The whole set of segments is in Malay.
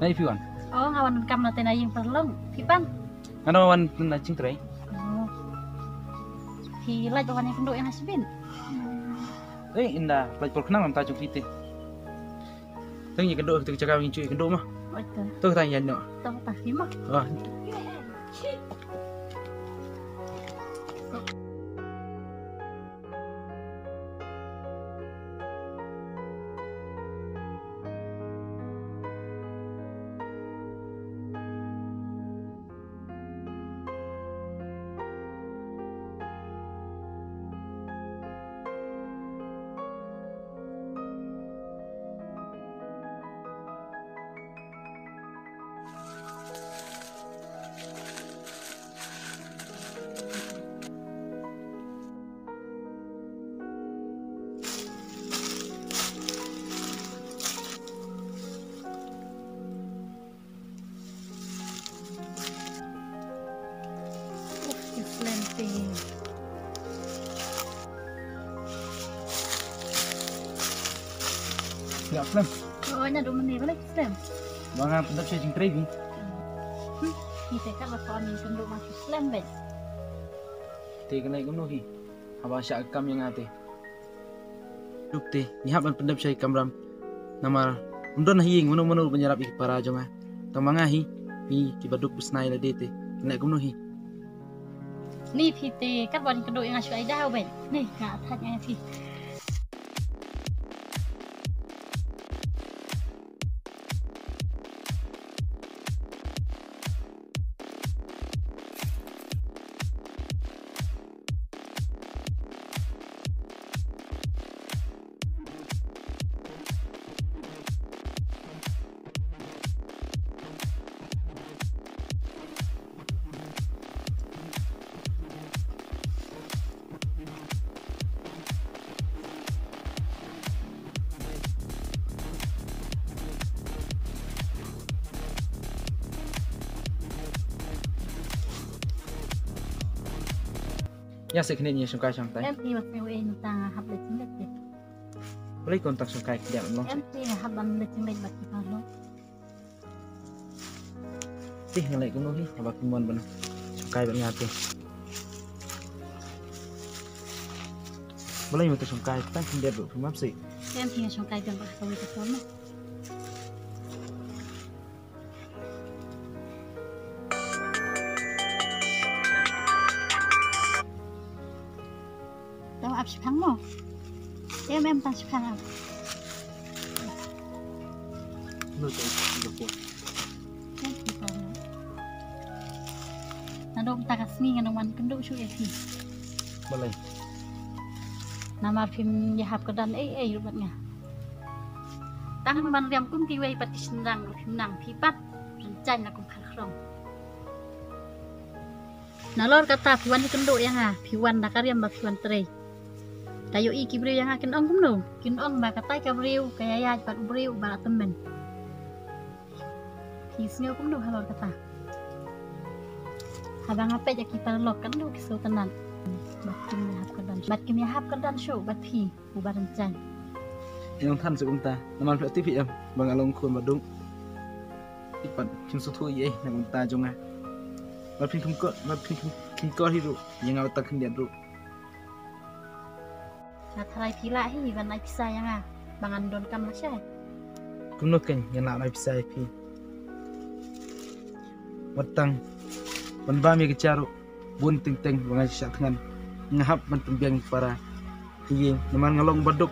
Nai piwan. Oh, ngawan kam na tinay yung perlong. Pipan. Ano wan na cing tray? Oh. Hilay bawan yang kenduk yang hasbin. Indah pelaj por kenang ta chung pite. Teng ni kedok tu cakap ngi cuy kedok mah. Oh, itu. Tu tanya no. Tahu tak lima. Wah. Lemping. Ya film. Oh, nya do menir lagi lem. Bang pendap saya cing tray ni. Kita kan bapak ni kenduk masuk lem bet. Te kenai kumno hi. Aba syak kam yang ate. Duk te ni haban pendap saya kamram. Namar undon hiing menu penyerap ik para jonga. Tamanga hi kibaduk busnai la dete. Kenai kumno hi. Ni pite kan bawa kenduk yang masuk aida bet. Nih, nggak tanya sih. Ya sekene ni sungkai santai. Em thì bật mèo em ta học lịch chính lịch gì? Boleh kontak sungkai dia long. Em thì học bằng lịch chính lịch bật thì vào luôn. Tih ngalai kumno hi aba kimon bana. Sungkai ban ngate. Boleh mo to sungkai tan dia bu map si. Em thì trong cái gần bật tôi thì sớm này. Đâu áp chụp thắng mà. Em tăng chụp thắng à? Nuôi tới được không? Em thì còn. Nah dong tak kasih ngan man kenduk su eti. Boleh. Nama film jahap kedan rubatnya. Tang man riam kum ti wei pati sendang film nang pipat rencana kum khalkrong. Nalor kata piwan kenduk yang piwan nakariam ba piwan tre. Tayo iki briu yang kin ong kumno. Kin ong ba katai ka briu kaya ya pat briu ba temen. Kisnyo kumno halor kata. Habang apa ya kita lok kan lu kisu tenan. Bat kim yahap kedan show bat hi ubar rencana. Yang than sekum ta. Naman pla tipi am bang along kun badung. Ipat kim su thu ye nang ta jonga. Bat pin kim ko hiru yang aw tak kendian ru. Nah tharai pila hi ban nai pisa yang bangan don kam na syai. Kumno ken yang nak nai pisa pi. Watang ban ba mi kecaru bun ting ting bangai syak tengan ngahap man tembiang para hiyeng naman ngalong baduk.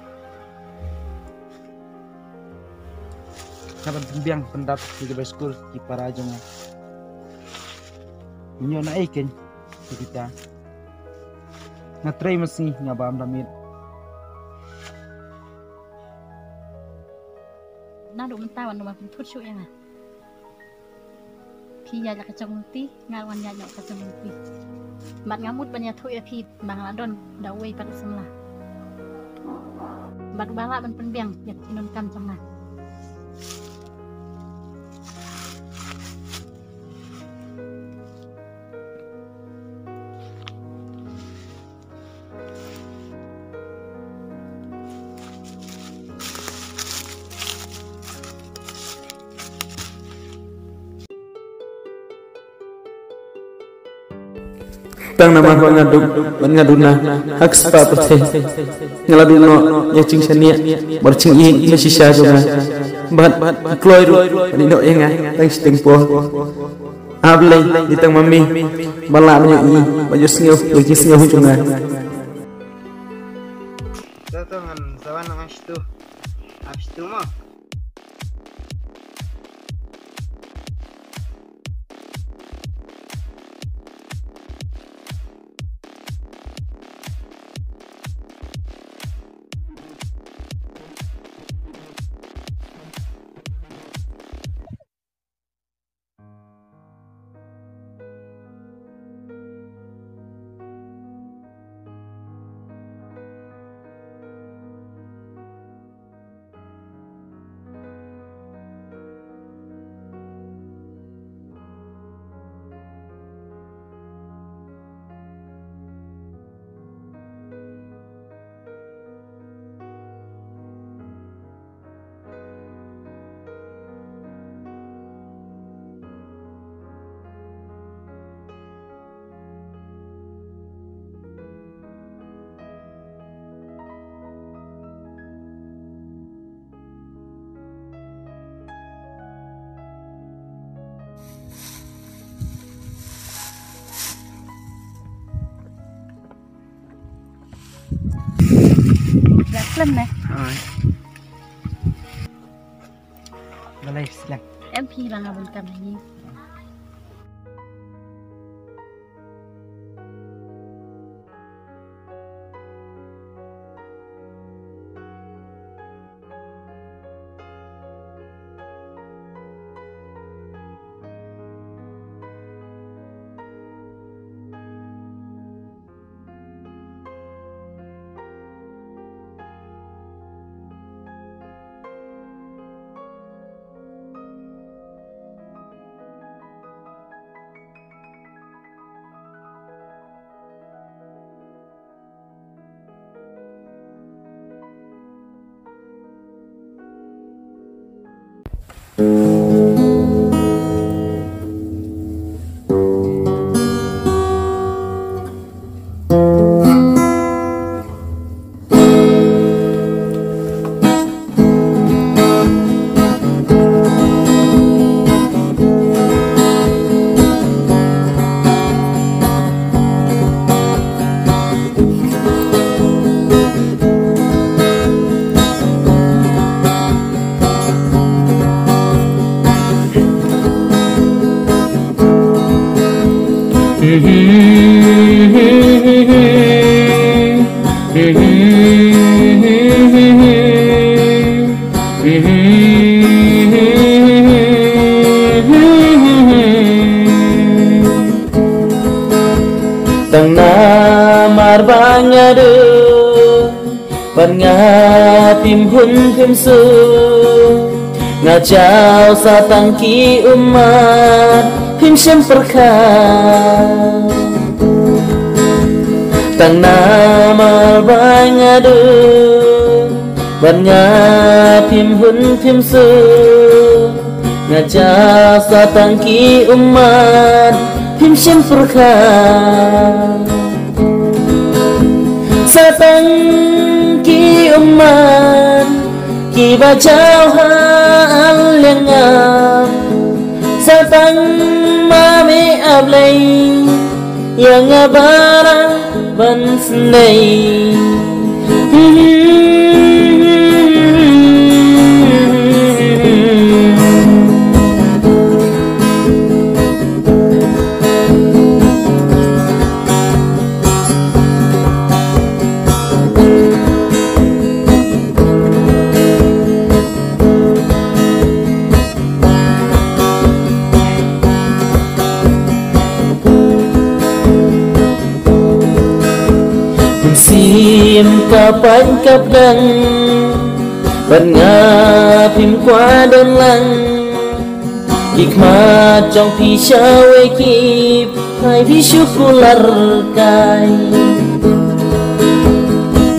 Kapan tembiang pendap di school di para jonga. Nyo na iken kita. Na try masih ngabam damit. Nah duk mentawan rumah pun syuk yang Pi ya kacang ti ngawan ya kacang ti. Mat ngamut banyak tu ya pi Bangladon dawai pada semula. Bat bala ban penbiang ya tinun kam jamna. tang nama ngaduk ngaduna hak spa pathe ngaladuno ya cing sania barcing i sisa jonga bat kloiru nino enga tang stingpo ablay ditang mami bala nyo i bajus ngeu bajus ngeu jonga Tatangan sawan ng astu. Astu mo. Lần này balai silang em phi là ngà bên cầm này tang namar banyade ban ngatim hun phim su ngajau satang ki umat phim sem perkha tang namar banyade ban ngatim hun phim su ngajau satang ki umat phim sem perkha satang ki umat ki bajau hal yang ngam satang mami ablay yang ngabara ban senai sim kapan kapdang ban ngapim qua đơn lăng hikmat trong phi shawe kip hai phi syukular kai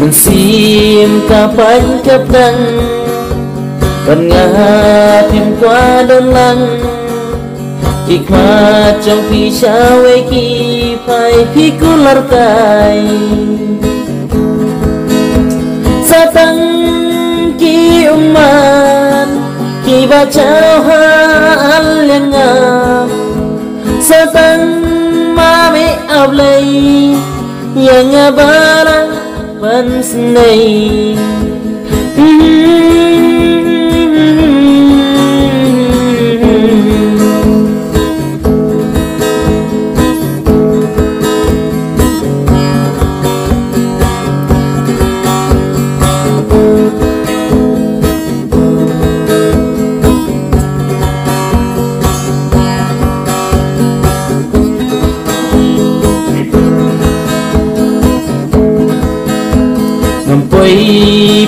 men sim kapan kapdang ban ngapim qua đơn lăng hikmat trong phi shawe ki phai phi kular kai satang ki uman ki baca hal yang satang mami ablay yang abara pansnay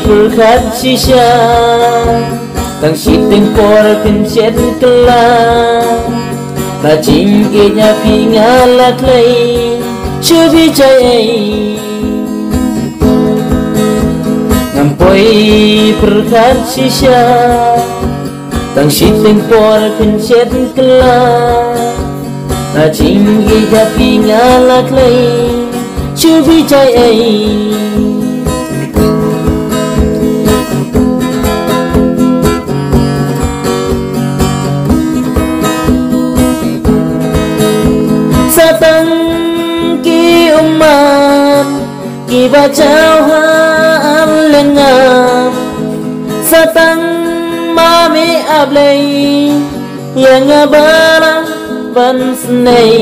Perkat sisa tang siteng por kencet kelang na jingkenya pingalak lay cubi cai ngampoi perkat sisa tang siteng por kencet kelang na jingkenya pingalak lay cubi cai satang ki uman ki bacau hal lengam satang mami ablay yang abara bansnay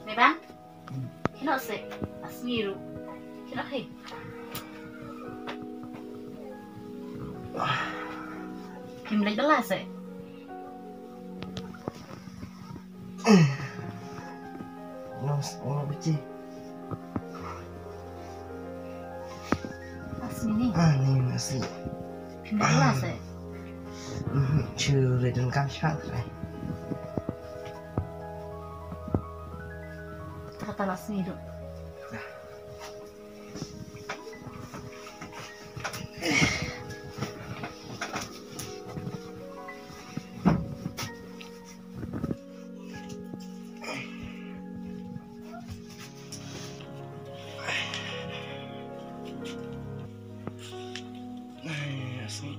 Meban, kena se, asmiru, kena he. Kim lagi belas se. Oh, beci. Asli nih. Ini masih. Pindah kelas ya. Chưa về đến cam sát này. Kata asli itu. Asli.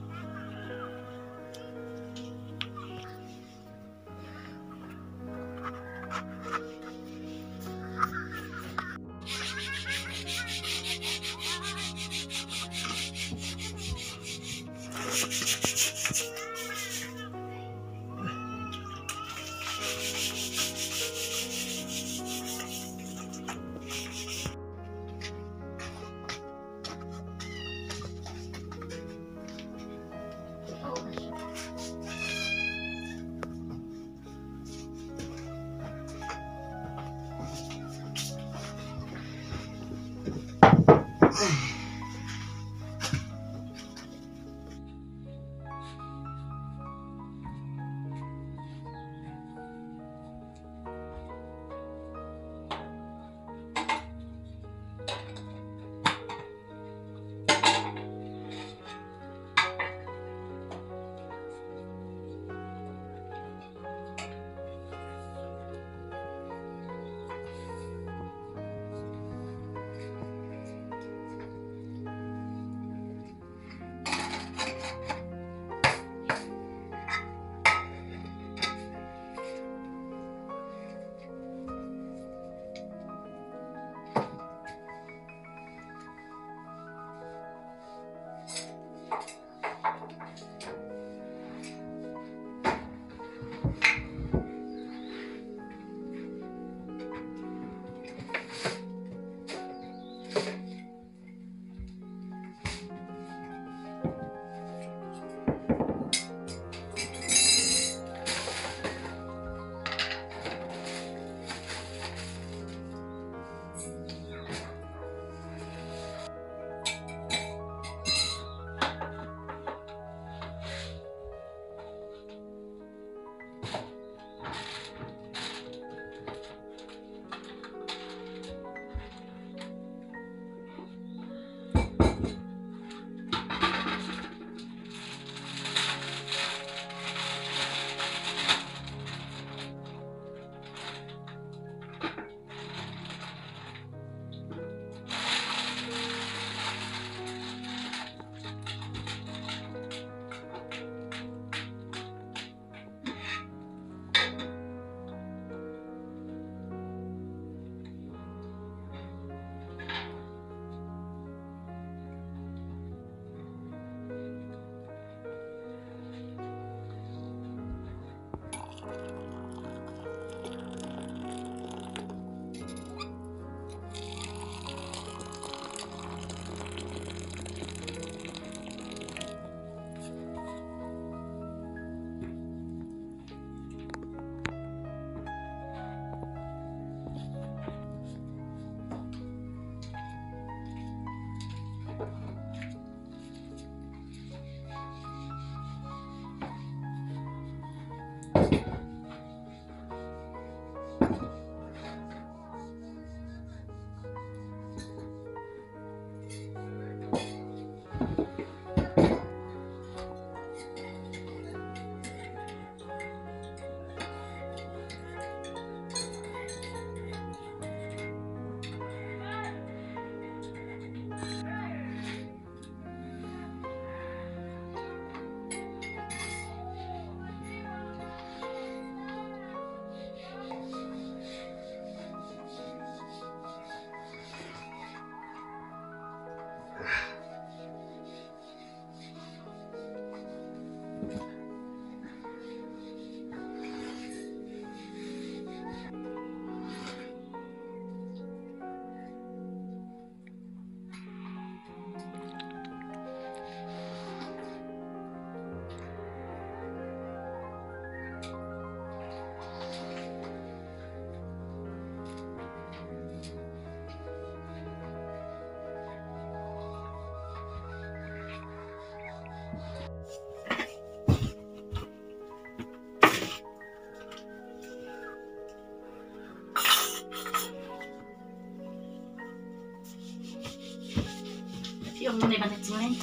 mengenai banyak cileng.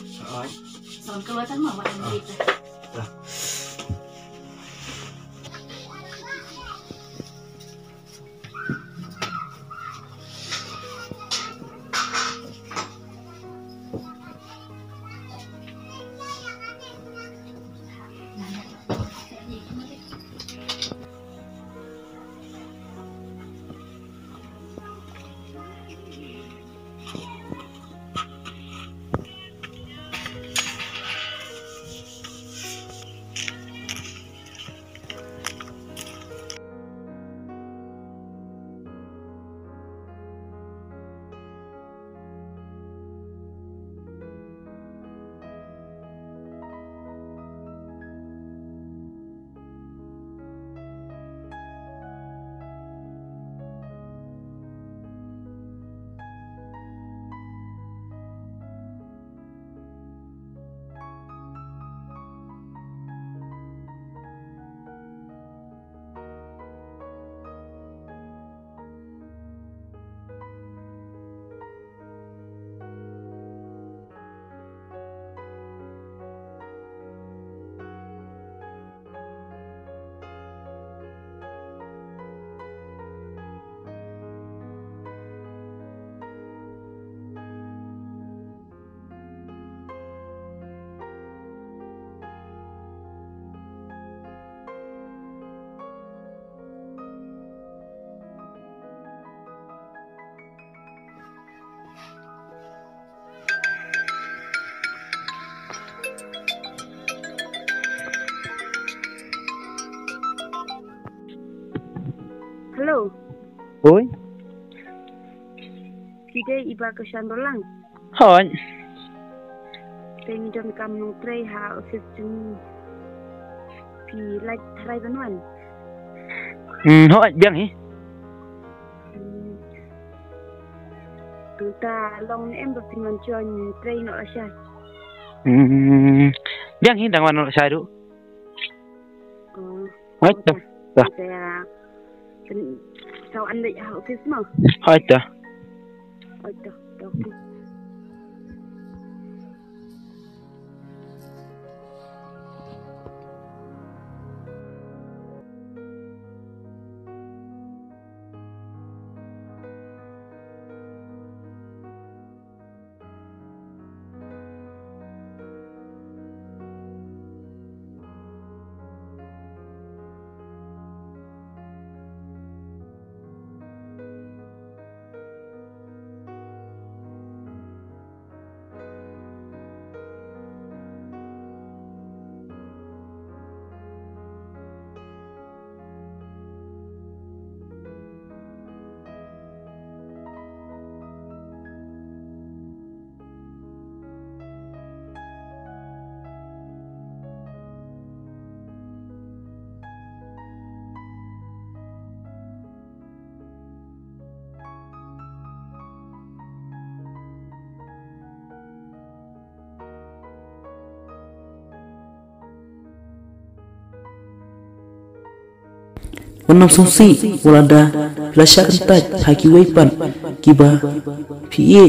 Salam keluar kan mau buat kita. Hello, Oi, kita iba ke Shandolang. hoi. Tên John Cam nung tray ha office chung pi like thay bên ngoài. Hoi, biang hi. Chúng ta long em được tìm cho tray nọ là sao? Biang hi dang wan sai du. Hoi ta. Saya sao anh định học office mà? Hoi ta. Ôi trời, đâu. Wanam sungsi walada lasha kentaj haki waipan kiba piye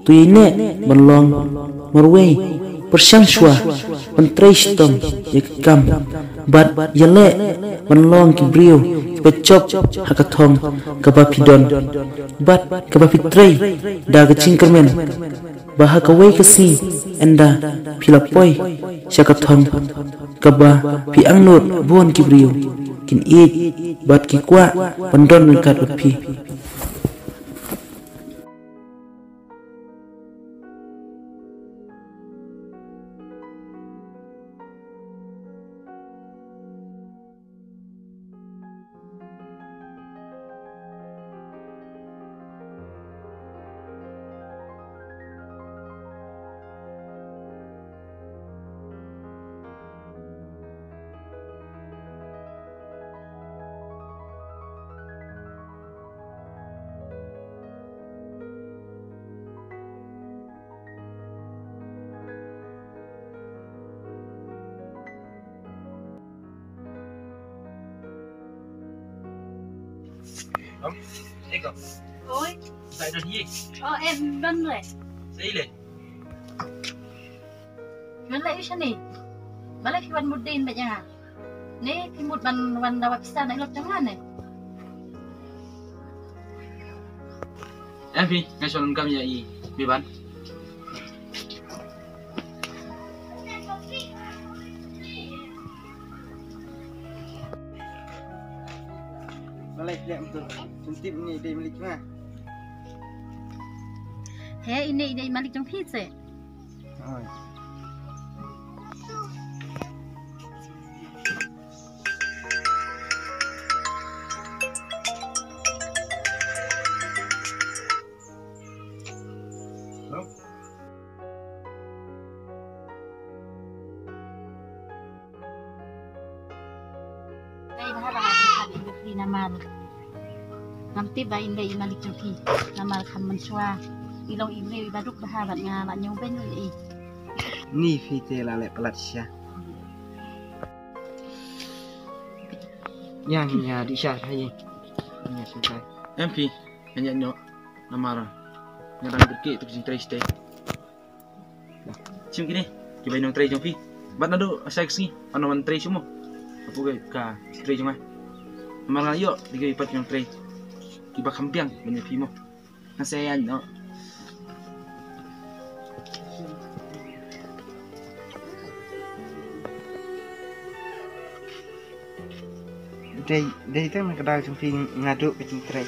tuyine berlong marway persyang shwa pentreish tong yakam bat yale berlong kibrio pecop hakatong kaba pidon bat kaba pitrei da kecingkermen baha kawai kesi enda pilapoi syakatong kaba pi angnur buon kibrio kin eat bat ki kwa pandon kat upi Eko, Ôi, tại đơn gì? em đơn rồi. Gì lên? Wala siya ni. Balik hiwan mo din ba niya? Ni kimut ban dapat bisa na ilot jangan eh. Fi, ngayon kami ya i biban. Balik dia betul. Sentip ni dia milik mah. He ini malik jong pizza. Oh. Kay bahara di namar. Namti ba inday malik jong pi. Namar kan mensua. Ilong ini baduk bahabat nga na nyong ben i. Ni fite la le pelat sya. Yang nya di sya hai. Nya sukai. Fi, hanya nyo namara. Ngarang gede tu sing trace day. Sim gini, coba nong trace jong Fi. Bat nado seksi, ano man trace mo. Apo ka trace jong ah. Namara yo, diga ipat yung trace. Kiba kampiang banyak Fi mo. Nasayan no. Đây tức là cái đào trong phim ngaduk ke cintrai.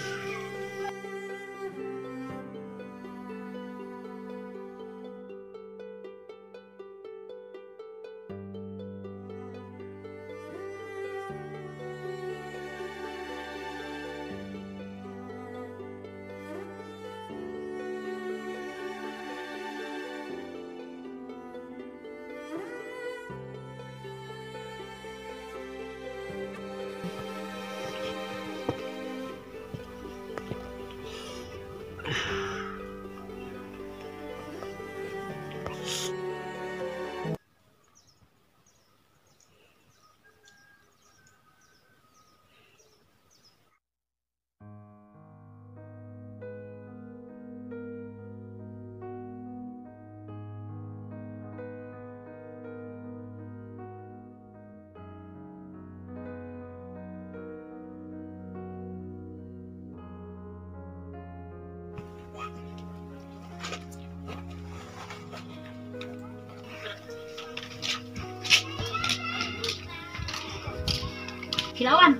Kilauan.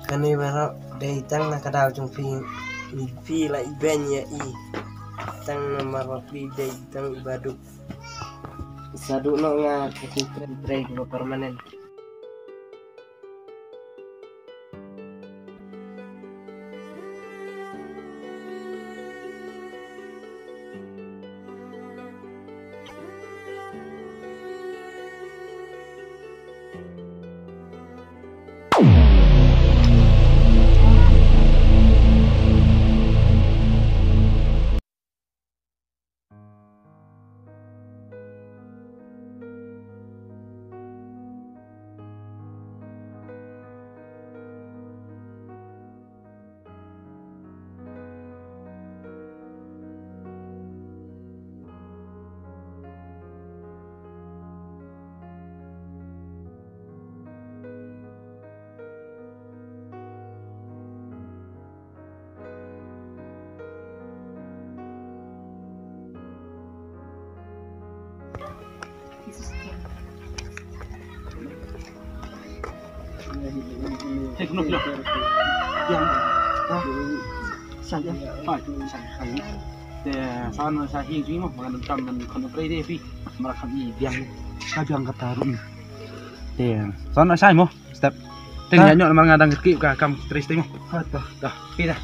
Kani bara dai tang na kadal jong phim ni pi la iben ya i tang na mara pi dai tang ibaduk sadu no nga ke cintrai ko permanen. Hei, kuno kilo. Yang, saja. Hai, hai. Sana sa hing mo mga nagtam ng kono pre de Fi. Marakam i biang. Biang katarun. Sana sa mo. Step. Tingnan nyo naman nga dang kiki ka kam trace mo. Hato. Dah, Fi dah.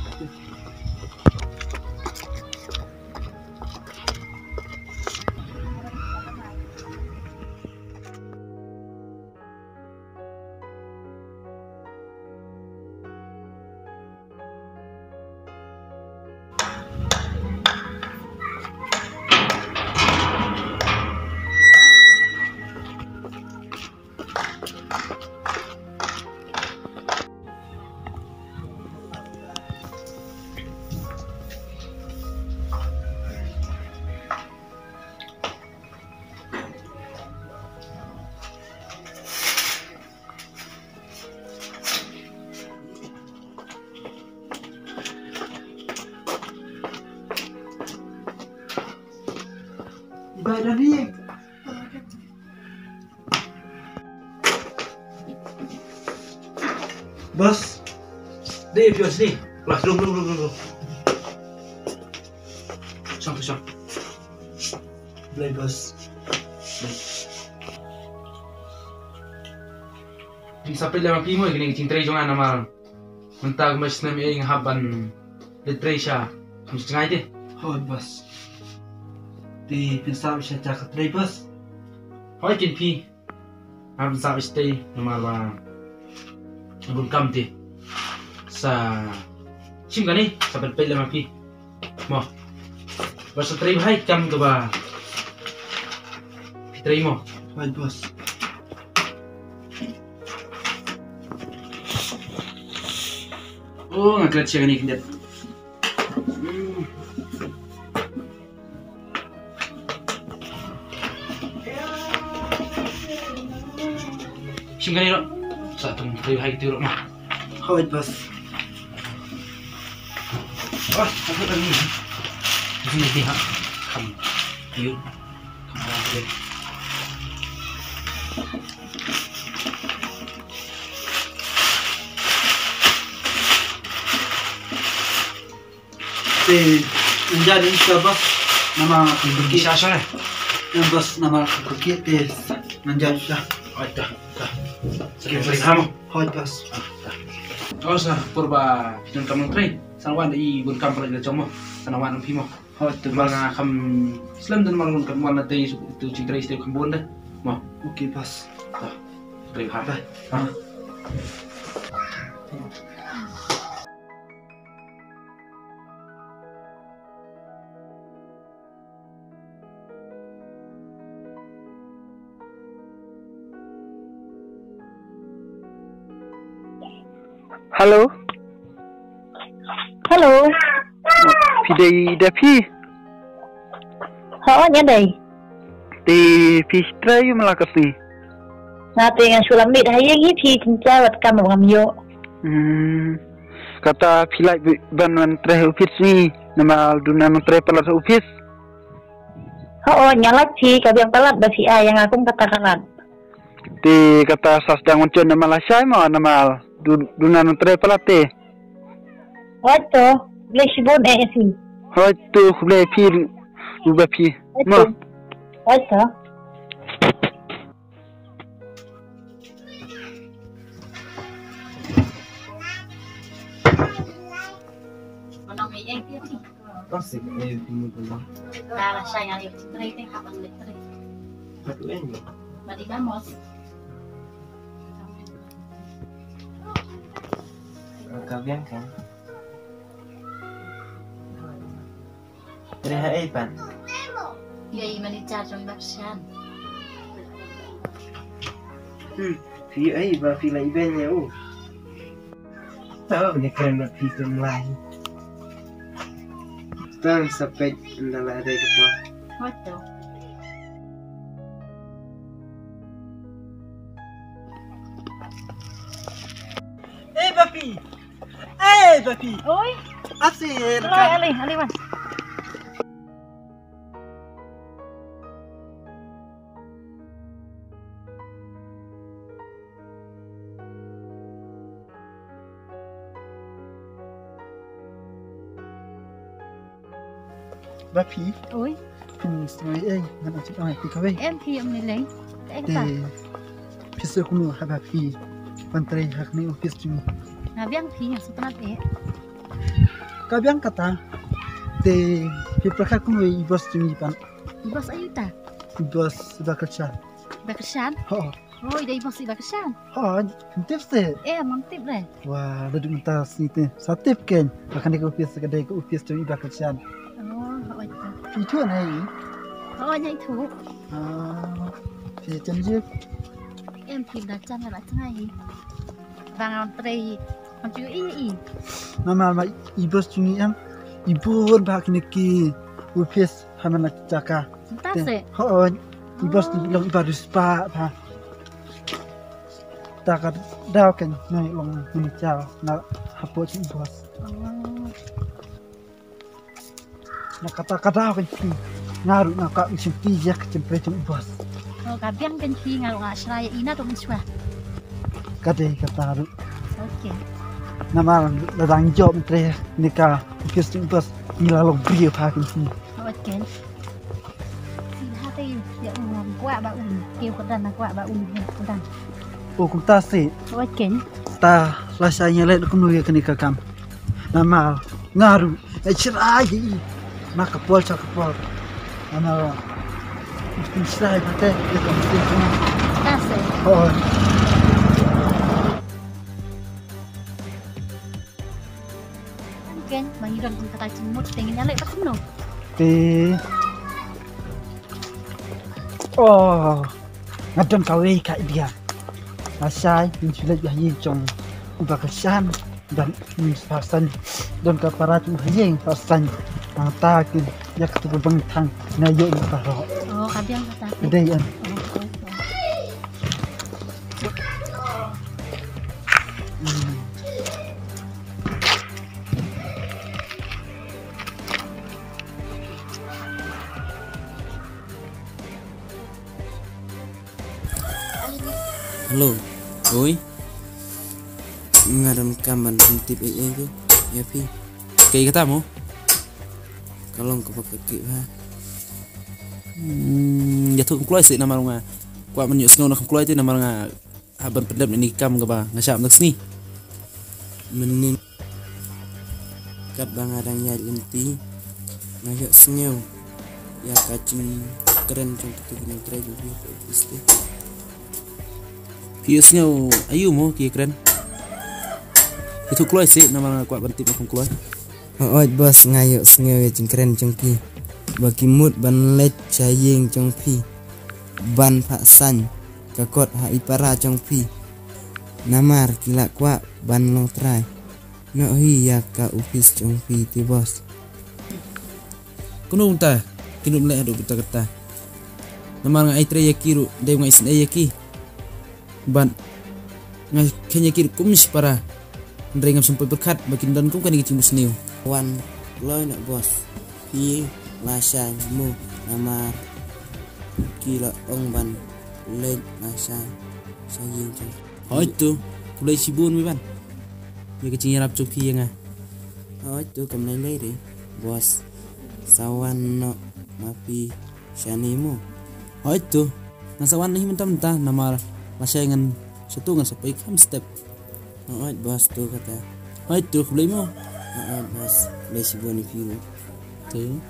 Ibadah nih. Bos. Deh, bios nih. Lah, dulu. Song. Beli bos. Sampai lama pimo gini cintai jangan nama. Mentag mas nami ing haban letresha. Mesti ngai deh. Hoi bos. Di pensar bisa cakap tray bos. Hoi kin pi. Habis sabis teh nama ba. Abun kam deh. Sa sim gani sampai pele lama pi. Mo. Basta tray hai kam ke ba. Tray mo. Hoi bos. Oh, ngagrat siya gani kindat. Sim gani lo. Sa tung tray hai tu lo mah. Hoi bos. Oh, aku tadi. Ini dia. Kam. Yuk. Kam. Menjadi bos nama pergi sasar yang bos nama pergi menjadi ada sekian kamu hoi bos oh sah purba film kamu tray sanawan i bun kam pala jomo sanawan pimo hoi tu banga kam islam dan malun kam wana tei tu cintrai setiap kambon dah mau oke bos tray ha Halo. Halo. Pidai dapi. Hawanya dai. Di pistrai melakat ni. Nate nga sulamit hayang pi tinjawat kam yo. Kata pilai banwan tre office ni nama dunan tre pelat office. Hawanya lagi kabiang pelat basi yang aku katakan. Di kata sasdang uncun nama lasai mau nama dunan tre pelate. Wato, lesibon si. Wato, boleh pil, ubah pi. Ma. Wato. Manong ieng dia ni. Pasti timu dulu. Para saya yang tray teh kapan tray. Satu ini. Badi gamos. Kalian kan? Dari hai pan. Yai manicar jong baksan. Fi ai ba fi lai bennya tahu ni keren buat film lain. Tang sampai ndala ada apa? Wato. Papi. Oi, Asir. ali mas. Papi. Oi, Setengah mana cakap aku kawin. em thì ông này lấy. Em ta. Pisau kuno habapi. Pantrai hak ni office cumi. Nah, biang thì yang setengah eh. Kabiang kata. Te piprakak kuno ibos cumi pan. Bos ayu ta. Ibos bakerja. Baksan. Oh. Oh, ida bos baksan. Oh, tips te. Mantip deh. Wah, dah minta sini satip ken. Akan ke office kedai ke office cumi bakerja. Oh, oi ta. Itu nai. Oh, nhảy thủ. Phía chân dip. Em thì đặt chân là ngay. Vàng tray. Còn chú ý. Nama ma ibos cumi am. Ibon bak niki office hamana caka. Ta sẽ. Oh, ibos ni long ibadus pa pa. Taka daw kan nai long menicau na hapo ci ibos. Oh. Na kata daw kan ngaruh ngakak isim pijak cempre jeng bos. Oh kabiang kan pi ngalu ngak seraya ina tu miswa. Kadai kata haru. Oke. Nama ladang job mentre nikah upis jeng bos ngilalong brio pakin si. Oke. Si hati ya kuat ba kêu kedan kuat ba kedan. Oh kumta si Oke. ta rasanya lek kunu ya kenika kam. Nama ngaruh cerai maka pol cakapol. Nama mesti cerai pate ya mesti semua. Tase. Oh. Kan mangiran pun kata cimut pengen nyalek pas no. Oh ngadon kawe kak dia asai insulat yahin chong ubakasan dan pasan dan kaparat hayeng pasan takin yak tu bang thang na yo paro Oh kabiang kata. deyan Halo, oi. Ngaram kaman tip itu, ya pi. Kayak katamu? Kalau kau pakai ha. Jatuh keluar sih nama nga. Kuat menyuk snow nak keluar itu nama nga. Haban pendam ini kam ke ba ngasap nak sini. Menin kat bang adang nyari inti ngajak sengew ya kacing keren contoh tu kena try juga isti Piusnya ayu mo kia keren. Itu keluar sih nama nga kuat bantip nak keluar. oi bos ngayok sengew ya cing keren cengki bagi mood ban let cayeng cengpi ban pak san kakot ha ipara cengpi namar kila kuat ban long try no hi ya ka upis cengpi ti bos Kuno unta kinu mlek adu kita kata. Nama nga aitre yakiru dai nga isin ayaki. Ban nga kenya kiru kumis para ndrengam sampai berkat bakin dan kum kan iki musniu. wan loy nak bos hi lasa mu namar kila ong ban let lasa saying ceng Oh itu kulai sibun mi ban. Ya kecing yarap cengki nga. oi tu kam lai lai re bos sawan no mapi shanimu Oh itu nasawan nahi mentah-mentah nama masayangan satu ngan sampai kam step. oi bos tu kata Oh itu kulai mo. oi bos lesi boni piru Tu.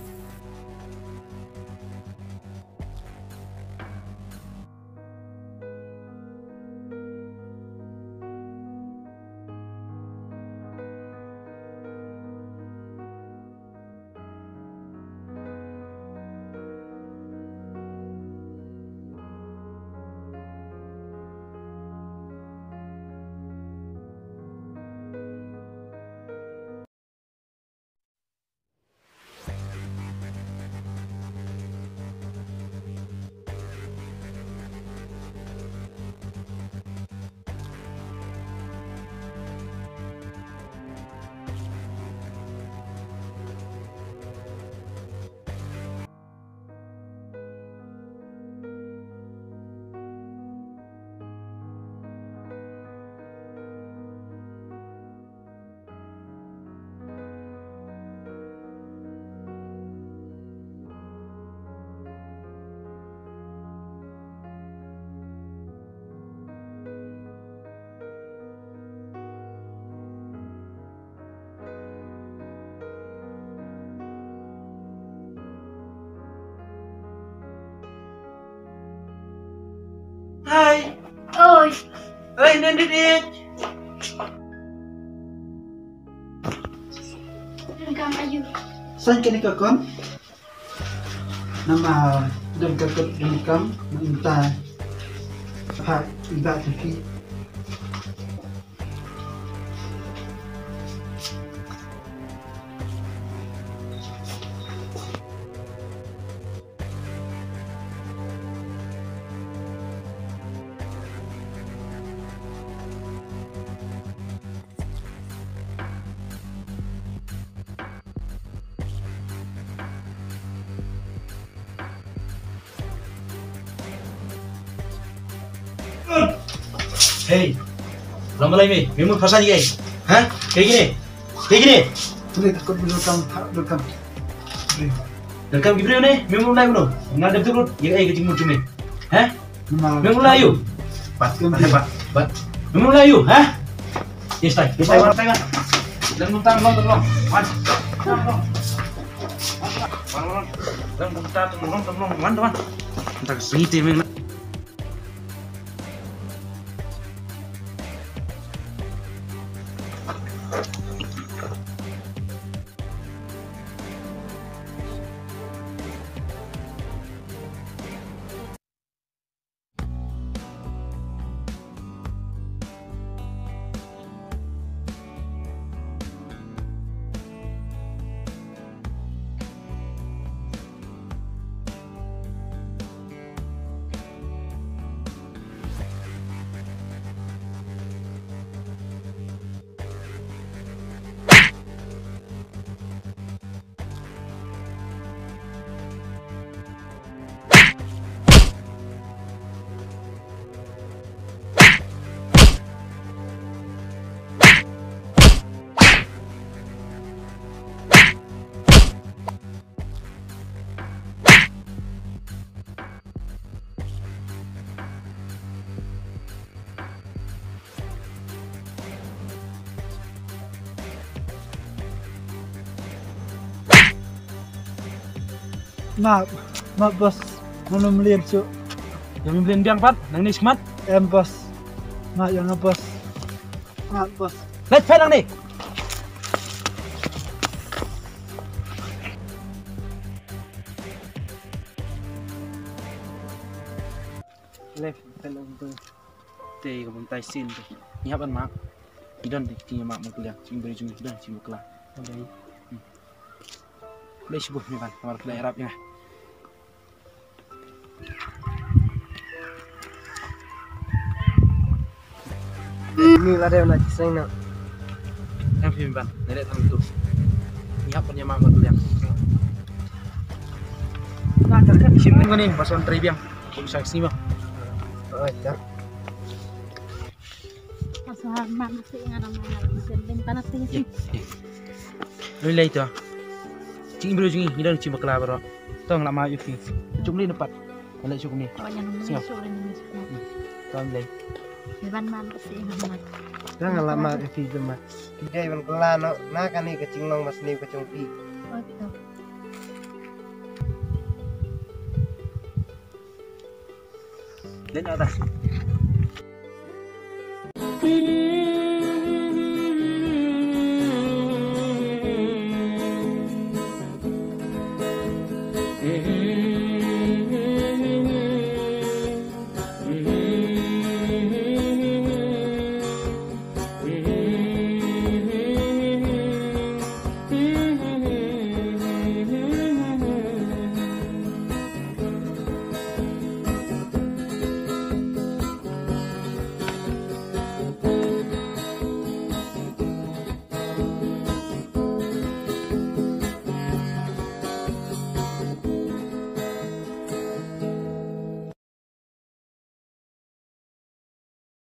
hai Oi. oi nendit Kam ayu. san kenika kon nama dan kakot kenikam minta ha iba tiki Hei, lama lagi, memang pasal guys. Hah? Kayak gini. Boleh takut belakang. Rekam gibrio nih, memang mulai belum? Ngadep turun, yang kecing muncul nih. Hah? Memang mulai yuk. Bat. Memang mulai yuk, hah? Yes, tay, mana tengah? Dan tentang tolong. Man. Tolong. Entar segitu memang. Maaf bos, mana melihat cuk. Yang membeli biang pat, nang ni semat. Bos, maaf yang bos. Maaf bos. Let's fight nang ni. Left, tolong tu. Teh kau bentai sin tu. Ni apa mak? Idan di tinya mak kuliah. Sing beri jumlah dan sing kelah. Ada. Kuliah subuh ni kan, kamar kuliah Arabnya. Ini lah dia nak kisah nak. Yang film ban, nenek tahu tu. Ni apa nya mak kuliah. Nah, kan sini ni pasal antri biang. Kau bisa sini mah. Oh, ya. Pasal mak masih ngaram-ngaram dan panas tinggi. Lelai tu. Cing bro cing, ni dah cuma kelah bro. Tong lama yuki. Cuma ni dapat. Malai cukup ni. Awak yang sore ni semua. Tong lelai. Dewan mak masih ngaram. Jangan lama yuki cuma. Dia yang kelah no, nak kan ni kecing long mas ni kecing pi. Oh betul. Dan atas.